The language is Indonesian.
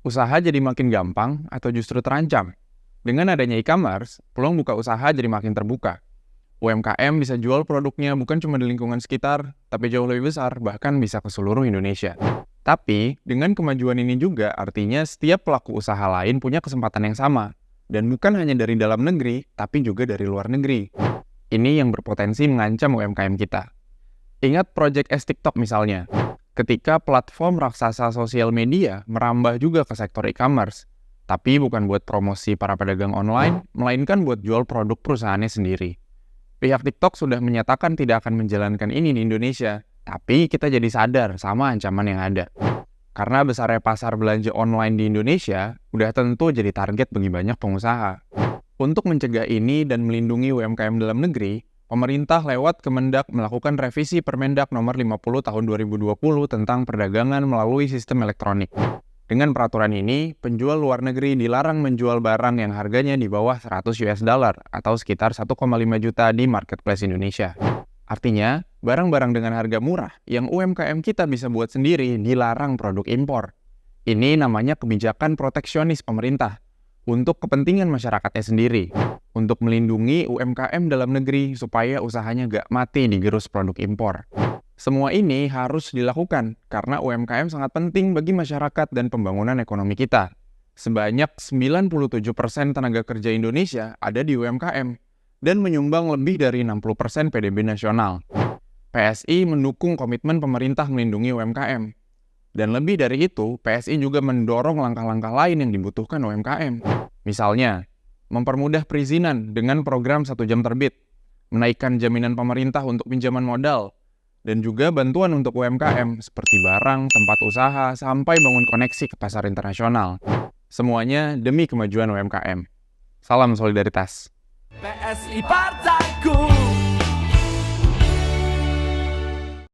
Usaha jadi makin gampang atau justru terancam? Dengan adanya e-commerce, peluang buka usaha jadi makin terbuka. UMKM bisa jual produknya bukan cuma di lingkungan sekitar, tapi jauh lebih besar, bahkan bisa ke seluruh Indonesia. Tapi, dengan kemajuan ini juga artinya setiap pelaku usaha lain punya kesempatan yang sama. Dan bukan hanya dari dalam negeri, tapi juga dari luar negeri. Ini yang berpotensi mengancam UMKM kita. Ingat Project S TikTok misalnya. Ketika platform raksasa sosial media merambah juga ke sektor e-commerce, tapi bukan buat promosi para pedagang online, melainkan buat jual produk perusahaannya sendiri. Pihak TikTok sudah menyatakan tidak akan menjalankan ini di Indonesia, tapi kita jadi sadar sama ancaman yang ada. Karena besarnya pasar belanja online di Indonesia, udah tentu jadi target bagi banyak pengusaha. Untuk mencegah ini dan melindungi UMKM dalam negeri, pemerintah lewat Kemendak melakukan revisi Permendak nomor 50 tahun 2020 tentang perdagangan melalui sistem elektronik. Dengan peraturan ini, penjual luar negeri dilarang menjual barang yang harganya di bawah 100 US dollar atau sekitar 1,5 juta di marketplace Indonesia. Artinya, barang-barang dengan harga murah yang UMKM kita bisa buat sendiri dilarang produk impor. Ini namanya kebijakan proteksionis pemerintah untuk kepentingan masyarakatnya sendiri, untuk melindungi UMKM dalam negeri supaya usahanya gak mati digerus produk impor. Semua ini harus dilakukan karena UMKM sangat penting bagi masyarakat dan pembangunan ekonomi kita. Sebanyak 97% tenaga kerja Indonesia ada di UMKM dan menyumbang lebih dari 60% PDB nasional. PSI mendukung komitmen pemerintah melindungi UMKM. Dan lebih dari itu, PSI juga mendorong langkah-langkah lain yang dibutuhkan UMKM. Misalnya, mempermudah perizinan dengan program 1 jam terbit, menaikkan jaminan pemerintah untuk pinjaman modal, dan juga bantuan untuk UMKM seperti barang, tempat usaha, sampai bangun koneksi ke pasar internasional. Semuanya demi kemajuan UMKM. Salam solidaritas. PSI Partaiku.